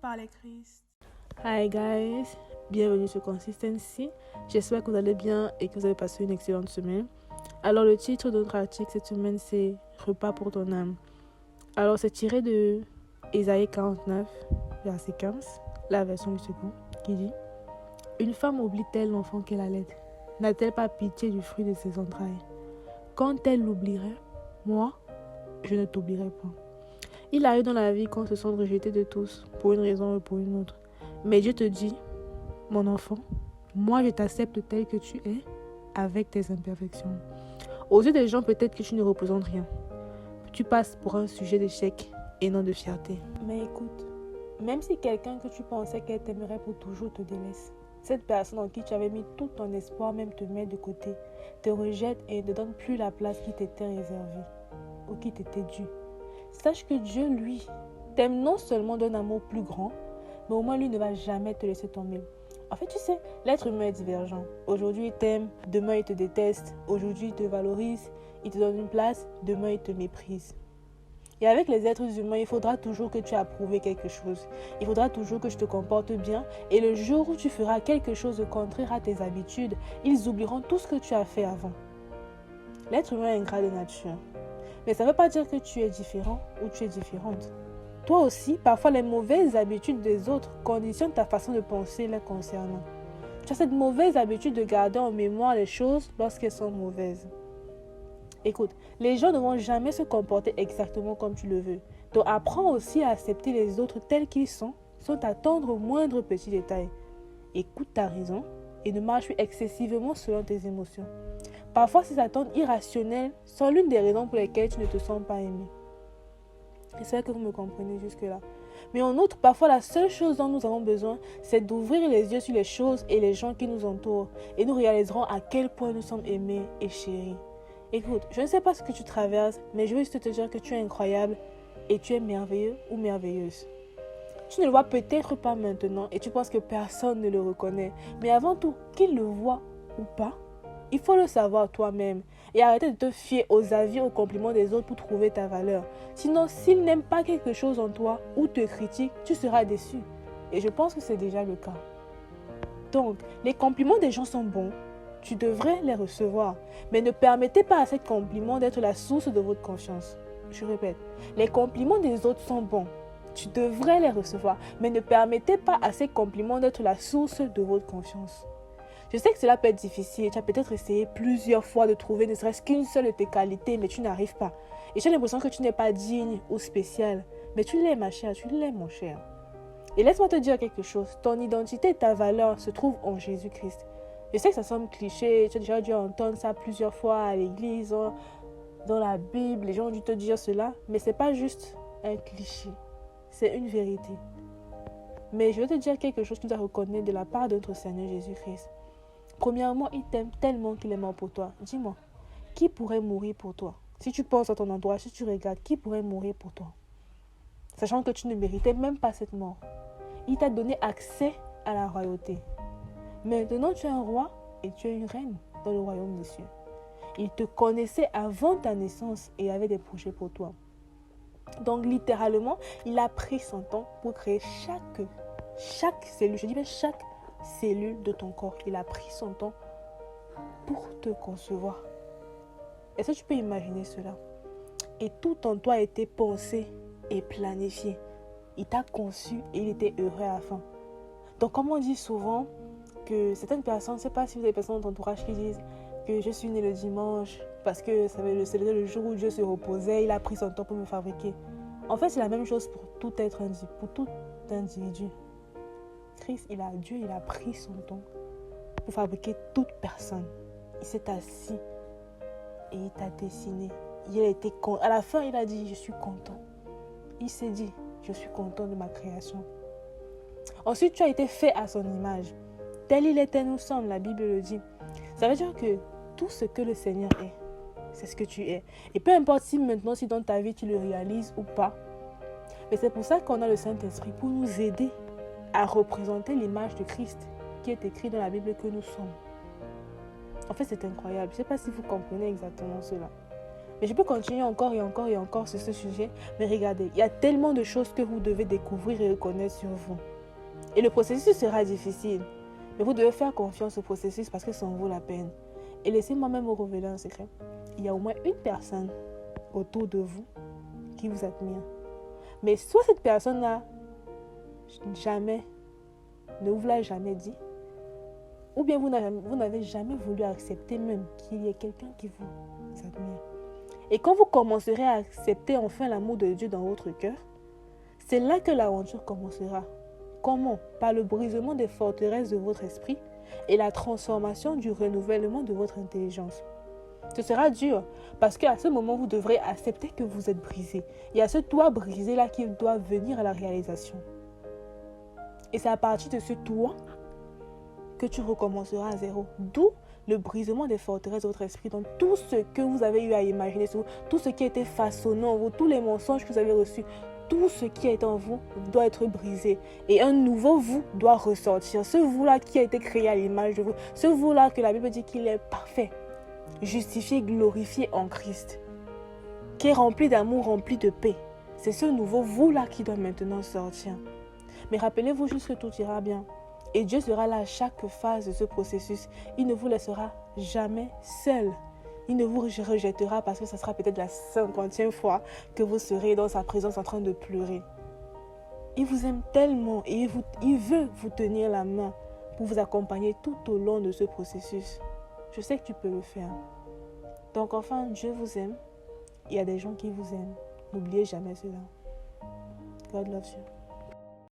par les Christ. Hi guys, bienvenue sur Consistency. J'espère que vous allez bien et que vous avez passé une excellente semaine. Alors le titre de notre article cette semaine c'est Repas pour ton âme. Alors c'est tiré de Ésaïe 49, verset 15, la version du second, qui dit: Une femme oublie-t-elle l'enfant qu'elle allait? N'a-t-elle pas pitié du fruit de ses entrailles? Quand elle l'oublierait, moi, je ne t'oublierai pas. Il arrive dans la vie qu'on se sent rejeté de tous, pour une raison ou pour une autre. Mais Dieu te dit: mon enfant, moi je t'accepte tel que tu es, avec tes imperfections. Aux yeux des gens, peut-être que tu ne représentes rien. Tu passes pour un sujet d'échec et non de fierté. Mais écoute, même si quelqu'un que tu pensais qu'elle t'aimerait pour toujours te délaisse, cette personne en qui tu avais mis tout ton espoir même te met de côté, te rejette et ne donne plus la place qui t'était réservée ou qui t'était due. Sache que Dieu, lui, t'aime non seulement d'un amour plus grand, mais au moins lui ne va jamais te laisser tomber. En fait, tu sais, l'être humain est divergent. Aujourd'hui, il t'aime, demain, il te déteste. Aujourd'hui, il te valorise, il te donne une place, demain, il te méprise. Et avec les êtres humains, il faudra toujours que tu aies approuvé quelque chose. Il faudra toujours que je te comporte bien. Et le jour où tu feras quelque chose de contraire à tes habitudes, ils oublieront tout ce que tu as fait avant. L'être humain est ingrat de nature. Mais ça ne veut pas dire que tu es différent ou tu es différente. Toi aussi, parfois les mauvaises habitudes des autres conditionnent ta façon de penser les concernant. Tu as cette mauvaise habitude de garder en mémoire les choses lorsqu'elles sont mauvaises. Écoute, les gens ne vont jamais se comporter exactement comme tu le veux. Donc apprends aussi à accepter les autres tels qu'ils sont, sans t'attendre au moindre petit détail. Écoute ta raison et ne marche plus excessivement selon tes émotions. Parfois, ces attentes irrationnelles sont l'une des raisons pour lesquelles tu ne te sens pas aimé. J'espère que vous me comprenez jusque-là. Mais en outre, parfois, la seule chose dont nous avons besoin, c'est d'ouvrir les yeux sur les choses et les gens qui nous entourent. Et nous réaliserons à quel point nous sommes aimés et chéris. Écoute, je ne sais pas ce que tu traverses, mais je veux juste te dire que tu es incroyable et tu es merveilleux ou merveilleuse. Tu ne le vois peut-être pas maintenant et tu penses que personne ne le reconnaît. Mais avant tout, qu'il le voit ou pas, il faut le savoir toi-même et arrêter de te fier aux avis, aux compliments des autres pour trouver ta valeur. Sinon, s'ils n'aiment pas quelque chose en toi ou te critiquent, tu seras déçu. Et je pense que c'est déjà le cas. Donc, les compliments des gens sont bons. Tu devrais les recevoir. Mais ne permettez pas à ces compliments d'être la source de votre confiance. Je répète, les compliments des autres sont bons. Tu devrais les recevoir. Mais ne permettez pas à ces compliments d'être la source de votre confiance. Je sais que cela peut être difficile. Tu as peut-être essayé plusieurs fois de trouver ne serait-ce qu'une seule de tes qualités, mais tu n'arrives pas. Et tu as l'impression que tu n'es pas digne ou spécial. Mais tu l'es, ma chère, tu l'es, mon cher. Et laisse-moi te dire quelque chose. Ton identité et ta valeur se trouvent en Jésus-Christ. Je sais que ça semble cliché. Tu as déjà dû entendre ça plusieurs fois à l'église, dans la Bible. Les gens ont dû te dire cela. Mais ce n'est pas juste un cliché. C'est une vérité. Mais je vais te dire quelque chose que tu dois reconnaître de la part de notre Seigneur Jésus-Christ. Premièrement, il t'aime tellement qu'il est mort pour toi. Dis-moi, qui pourrait mourir pour toi? Si tu penses à ton entourage, si tu regardes, qui pourrait mourir pour toi? Sachant que tu ne méritais même pas cette mort. Il t'a donné accès à la royauté. Maintenant, tu es un roi et tu es une reine dans le royaume des cieux. Il te connaissait avant ta naissance et avait des projets pour toi. Donc, littéralement, il a pris son temps pour créer chaque cellule, je dis bien chaque cellule de ton corps. Il a pris son temps pour te concevoir. Est-ce que tu peux imaginer cela? Et tout en toi a été pensé et planifié. Il t'a conçu et il était heureux à la fin. Donc, comme on dit souvent que certaines personnes, je ne sais pas si vous avez des personnes dans ton entourage qui disent que je suis née le dimanche parce que c'était le jour où Dieu se reposait, il a pris son temps pour me fabriquer. En fait, c'est la même chose pour tout individu. Dieu, il a pris son temps pour fabriquer toute personne. Il s'est assis et il t'a dessiné. À la fin, il a dit, je suis content. Il s'est dit, je suis content de ma création. Ensuite, tu as été fait à son image. Tel il était, nous sommes, la Bible le dit. Ça veut dire que tout ce que le Seigneur est, c'est ce que tu es. Et peu importe si dans ta vie, tu le réalises ou pas. Mais c'est pour ça qu'on a le Saint-Esprit, pour nous aider à représenter l'image de Christ qui est écrit dans la Bible que nous sommes. En fait, c'est incroyable. Je ne sais pas si vous comprenez exactement cela. Mais je peux continuer encore et encore et encore sur ce sujet. Mais regardez, il y a tellement de choses que vous devez découvrir et reconnaître sur vous. Et le processus sera difficile. Mais vous devez faire confiance au processus parce que ça en vaut la peine. Et laissez-moi même vous révéler un secret. Il y a au moins une personne autour de vous qui vous admire. Mais soit cette personne-là, jamais, ne vous l'a jamais dit, ou bien vous n'avez jamais voulu accepter même qu'il y ait quelqu'un qui vous admire. Et quand vous commencerez à accepter enfin l'amour de Dieu dans votre cœur, c'est là que l'aventure commencera. Comment? Par le brisement des forteresses de votre esprit et la transformation du renouvellement de votre intelligence. Ce sera dur parce qu'à ce moment, vous devrez accepter que vous êtes brisé. Il y a ce toit brisé là qui doit venir à la réalisation. Et c'est à partir de ce toit que tu recommenceras à zéro. D'où le brisement des forteresses de votre esprit. Donc tout ce que vous avez eu à imaginer sur vous, tout ce qui a été façonné en vous, tous les mensonges que vous avez reçus, tout ce qui est en vous doit être brisé. Et un nouveau vous doit ressortir. Ce vous-là qui a été créé à l'image de vous. Ce vous-là que la Bible dit qu'il est parfait, justifié, glorifié en Christ. Qui est rempli d'amour, rempli de paix. C'est ce nouveau vous-là qui doit maintenant sortir. Mais rappelez-vous juste que tout ira bien. Et Dieu sera là à chaque phase de ce processus. Il ne vous laissera jamais seul. Il ne vous rejettera parce que ce sera peut-être la 50e fois que vous serez dans sa présence en train de pleurer. Il vous aime tellement et il veut vous tenir la main pour vous accompagner tout au long de ce processus. Je sais que tu peux le faire. Donc enfin, Dieu vous aime. Il y a des gens qui vous aiment. N'oubliez jamais cela. God loves you.